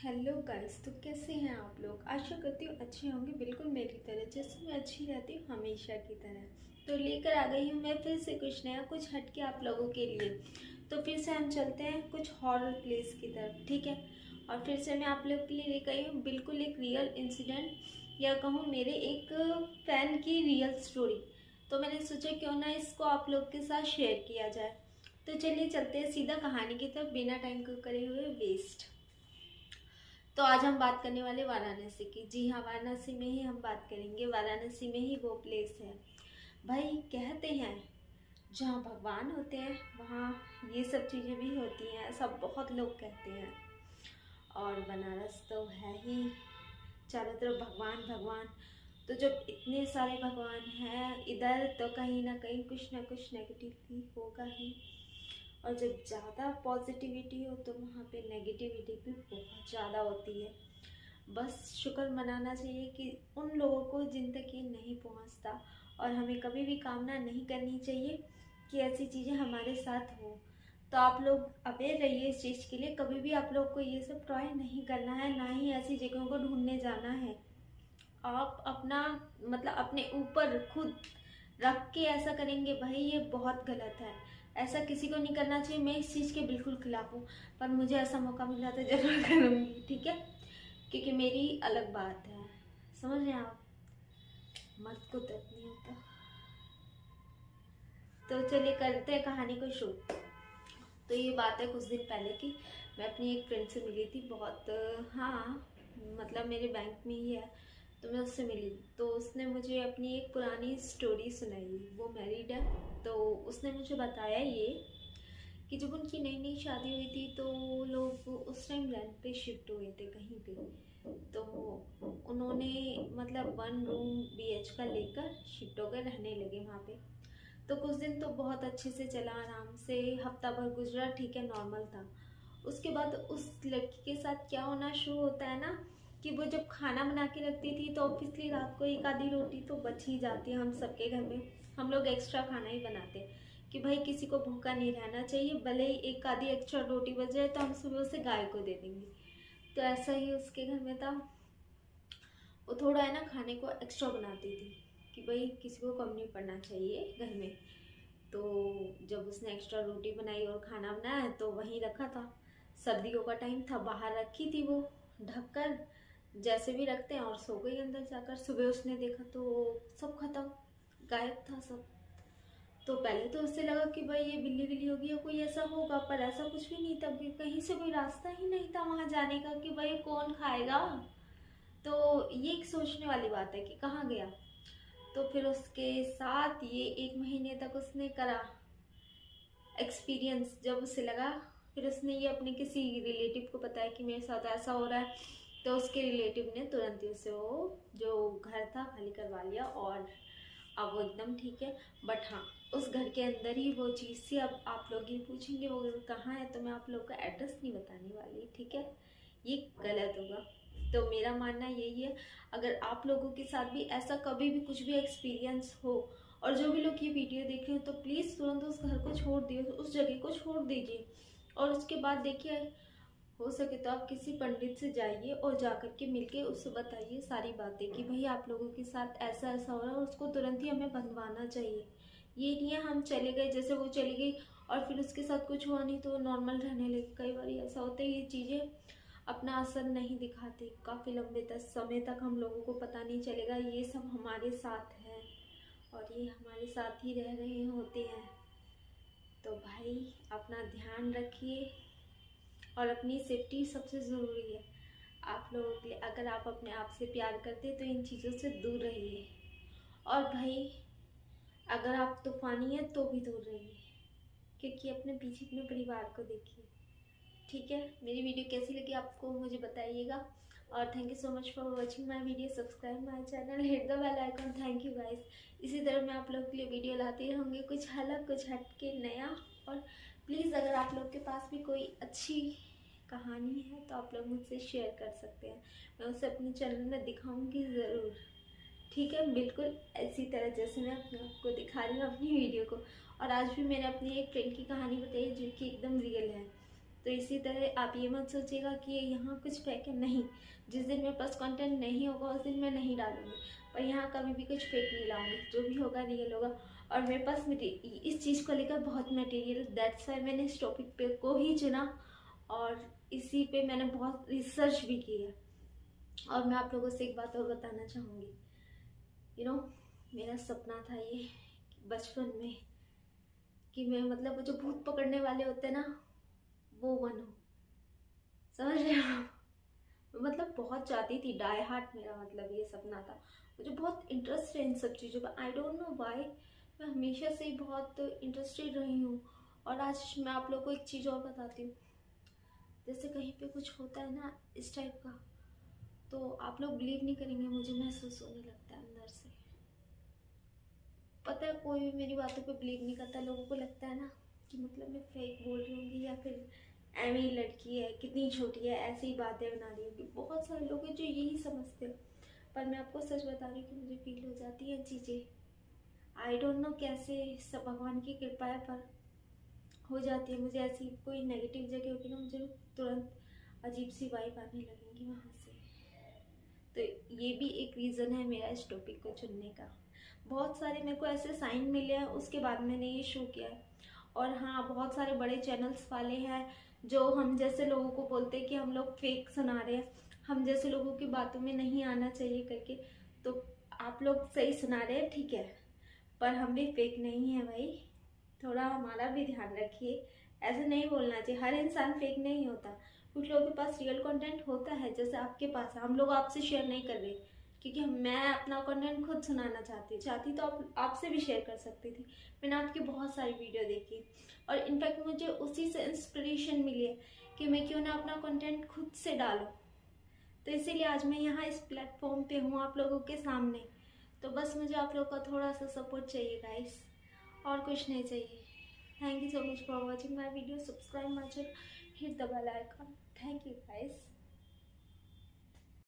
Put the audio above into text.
Hello guys, तो कैसे हैं आप लोग। आशा करती हूँ अच्छे होंगे, बिल्कुल मेरी तरह जैसे मैं अच्छी रहती हूँ हमेशा की तरह। तो लेकर आ गई हूँ मैं फिर से कुछ नया, कुछ हटके आप लोगों के लिए। तो फिर से हम चलते हैं कुछ हॉरर प्लेस की तरफ, ठीक है। और फिर से मैं आप लोग के लिए लेकर आई हूँ बिल्कुल एक रियल इंसिडेंट, या कहूँ मेरे एक फ़ैन की रियल स्टोरी। तो मैंने सोचा क्यों ना इसको आप लोग के साथ शेयर किया जाए। तो चलिए चलते हैं सीधा कहानी की तरफ, बिना टाइम को करे हुए वेस्ट। तो आज हम बात करने वाले वाराणसी की। जी हाँ, वाराणसी में ही हम बात करेंगे। वाराणसी में ही वो प्लेस है। भाई कहते हैं जहाँ भगवान होते हैं वहाँ ये सब चीज़ें भी होती हैं, ऐसा बहुत लोग कहते हैं। और बनारस तो है ही चारों तरफ भगवान भगवान। तो जब इतने सारे भगवान हैं इधर, तो कहीं ना कहीं कुछ ना कुछ नेगेटिव होगा ही। और जब ज़्यादा पॉजिटिविटी हो तो वहाँ पे नेगेटिविटी भी बहुत ज़्यादा होती है। बस शुक्र मनाना चाहिए कि उन लोगों को जिन तक ये नहीं पहुँचता। और हमें कभी भी कामना नहीं करनी चाहिए कि ऐसी चीज़ें हमारे साथ हो। तो आप लोग अवेयर रहिए इस चीज़ के लिए। कभी भी आप लोग को ये सब ट्राई नहीं करना है, ना ही ऐसी जगहों को ढूंढने जाना है। आप अपना मतलब अपने ऊपर खुद रख के ऐसा करेंगे, भाई ये बहुत गलत है। ऐसा किसी को नहीं करना चाहिए। मैं इस चीज़ के बिल्कुल खिलाफ हूँ, पर मुझे ऐसा मौका मिला तो जरूर करूँगी, ठीक है। क्योंकि मेरी अलग बात है, समझ रहे हैं आप। मर्द को दर्द नहीं होता। तो चलिए करते हैं कहानी को शुरू। तो ये बात है कुछ दिन पहले की। मैं अपनी एक फ्रेंड से मिली थी, बहुत हाँ मतलब मेरे बैंक में ही है। तो मैं उससे मिली तो उसने मुझे अपनी एक पुरानी स्टोरी सुनाई। वो मैरिड है। तो उसने मुझे बताया ये कि जब उनकी नई नई शादी हुई थी तो लोग उस टाइम रेंट पे शिफ्ट हुए थे कहीं पे। तो उन्होंने मतलब 1 रूम BH का लेकर शिफ्ट होकर रहने लगे वहाँ पे। तो कुछ दिन तो बहुत अच्छे से चला, आराम से हफ्ता भर गुजरा, ठीक है, नॉर्मल था। उसके बाद उस लड़की के साथ क्या होना शुरू होता है ना, कि वो जब खाना बना के रखती थी तो ऑब्वियसली रात को एक आधी रोटी तो बच ही जाती है। हम सबके घर में हम लोग एक्स्ट्रा खाना ही बनाते हैं कि भाई किसी को भूखा नहीं रहना चाहिए। भले ही एक आधी एक्स्ट्रा रोटी बच जाए तो हम सुबह उसे गाय को दे देंगे। तो ऐसा ही उसके घर में था। वो थोड़ा है ना खाने को एक्स्ट्रा बनाती थी कि भाई किसी को कम नहीं पड़ना चाहिए घर में। तो जब उसने एक्स्ट्रा रोटी बनाई और खाना बनाया तो वहीं रखा था। सर्दियों का टाइम था, बाहर रखी थी वो ढककर, जैसे भी रखते हैं, और सो गई अंदर जाकर। सुबह उसने देखा तो सब खत्म, गायब था सब। तो पहले तो उससे लगा कि भाई ये बिल्ली बिल्ली होगी या कोई ऐसा होगा, पर ऐसा कुछ भी नहीं था। कहीं से कोई रास्ता ही नहीं था वहां जाने का कि भाई कौन खाएगा। तो ये एक सोचने वाली बात है कि कहाँ गया। तो फिर उसके साथ ये 1 महीने तक उसने करा एक्सपीरियंस। जब उसे लगा, फिर उसने ये अपने किसी रिलेटिव को बताया कि मेरे साथ ऐसा हो रहा है। तो उसके रिलेटिव ने तुरंत ही उसे वो जो घर था खाली करवा लिया, और अब वो एकदम ठीक है। बट हाँ, उस घर के अंदर ही वो चीज़ थी। अब आप लोग ये पूछेंगे वो घर कहाँ है, तो मैं आप लोग का एड्रेस नहीं बताने वाली, ठीक है। ये गलत होगा। तो मेरा मानना यही है, अगर आप लोगों के साथ भी ऐसा कभी भी कुछ भी एक्सपीरियंस हो, और जो भी लोग ये वीडियो देख रहे हो, तो प्लीज़ तुरंत उस घर को छोड़ दिए, उस जगह को छोड़ दीजिए। और उसके बाद देखिए, हो सके तो आप किसी पंडित से जाइए और जाकर के मिलके उससे बताइए सारी बातें कि भाई आप लोगों के साथ ऐसा ऐसा हो रहा है, और उसको तुरंत ही हमें बंधवाना चाहिए। ये नहीं है हम चले गए, जैसे वो चली गई और फिर उसके साथ कुछ हुआ नहीं तो नॉर्मल रहने लगे। कई बार ऐसा होता है, ये चीज़ें अपना असर नहीं दिखाते। काफ़ी लंबे समय तक हम लोगों को पता नहीं चलेगा ये सब हमारे साथ है, और ये हमारे साथ ही रह रहे होते हैं। तो भाई अपना ध्यान रखिए, और अपनी सेफ्टी सबसे ज़रूरी है आप लोगों के लिए। अगर आप अपने आप से प्यार करते हैं तो इन चीज़ों से दूर रहिए। और भाई अगर आप तूफानी हैं तो भी दूर रहिए, क्योंकि अपने पीछे अपने परिवार को देखिए, ठीक है। मेरी वीडियो कैसी लगी आपको मुझे बताइएगा। और thank you so much for watching my video. Subscribe my channel, hit the bell icon. Thank you guys. इसी तरह मैं आप लोग के लिए वीडियो लाती रहूँगी, कुछ अलग, कुछ हटके, नया। और प्लीज़ अगर आप लोग के पास भी कोई अच्छी कहानी है तो आप लोग मुझसे शेयर कर सकते हैं। मैं उसे अपने चैनल में दिखाऊंगी ज़रूर, ठीक है। बिल्कुल ऐसी तरह जैसे मैं अपने आपको दिखा रही हूँ अपनी वीडियो को। और आज भी मैंने अपनी एक फ्रेंड की कहानी बताई जो कि एकदम रियल है। तो इसी तरह आप ये मत सोचिएगा कि यहाँ कुछ फेक है, नहीं। जिस दिन मेरे पास कंटेंट नहीं होगा उस दिन मैं नहीं डालूँगी, पर यहाँ कभी भी कुछ फेक नहीं लाऊंगी, जो भी होगा रियल होगा। और मेरे पास इस चीज़ को लेकर बहुत मटेरियल, दैट्स वाई मैंने इस टॉपिक पे को ही चुना और इसी पे मैंने बहुत रिसर्च भी की है। और मैं आप लोगों से एक बात और बताना चाहूँगी, मेरा सपना था ये बचपन में कि मैं मतलब वो जो भूत पकड़ने वाले होते हैं ना, वो बनूं, समझ रहे हो। मतलब बहुत चाहती थी, डाई हार्ट मेरा मतलब ये सपना था। मुझे बहुत इंटरेस्ट है इन सब चीज़ों का, आई डोंट नो व्हाई। मैं हमेशा से ही बहुत इंटरेस्टेड रही हूँ। और आज मैं आप लोगों को एक चीज़ और बताती हूँ। जैसे कहीं पे कुछ होता है ना इस टाइप का, तो आप लोग बिलीव नहीं करेंगे, मुझे महसूस होने लगता है अंदर से। पता है कोई भी मेरी बातों पे बिलीव नहीं करता, लोगों को लगता है ना कि मतलब मैं फेक बोल रही होंगी या फिर एमी लड़की है, कितनी छोटी है, ऐसी ही बातें बना रही होगी। बहुत सारे लोग हैं जो यही समझते हैं, पर मैं आपको सच बता रही हूँ कि मुझे फील हो जाती है चीज़ें। आई डोंट नो कैसे, सब भगवान की कृपा है, पर हो जाती है। मुझे ऐसी कोई नेगेटिव जगह होगी ना, मुझे तुरंत अजीब सी वाइब आने लगेंगी वहाँ से। तो ये भी एक रीज़न है मेरा इस टॉपिक को चुनने का। बहुत सारे मेरे को ऐसे साइन मिले हैं, उसके बाद मैंने ये शो किया है। और हाँ, बहुत सारे बड़े चैनल्स वाले हैं जो हम जैसे लोगों को बोलते हैं कि हम लोग फेक सुना रहे हैं, हम जैसे लोगों की बातों में नहीं आना चाहिए करके। तो आप लोग सही सुना रहे हैं, ठीक है, पर हम भी फेक नहीं है भाई, थोड़ा हमारा भी ध्यान रखिए। ऐसे नहीं बोलना चाहिए, हर इंसान फेक नहीं होता। कुछ लोगों के पास रियल कंटेंट होता है, जैसे आपके पास है। हम लोग आपसे शेयर नहीं कर रहे क्योंकि मैं अपना कंटेंट खुद सुनाना चाहती तो आपसे भी शेयर कर सकती थी। मैंने आपकी बहुत सारी वीडियो देखी और इनफैक्ट मुझे उसी से इंस्पिरेशन मिली है कि मैं क्यों ना अपना कंटेंट खुद से डालूं। तो इसीलिए आज मैं यहाँ इस प्लेटफॉर्म पे हूँ आप लोगों के सामने। तो बस मुझे आप लोगों का थोड़ा सा सपोर्ट चाहिए गाइस, और कुछ नहीं चाहिए। Thank you so much for watching my video. Subscribe my channel, hit the bell icon. Thank you guys.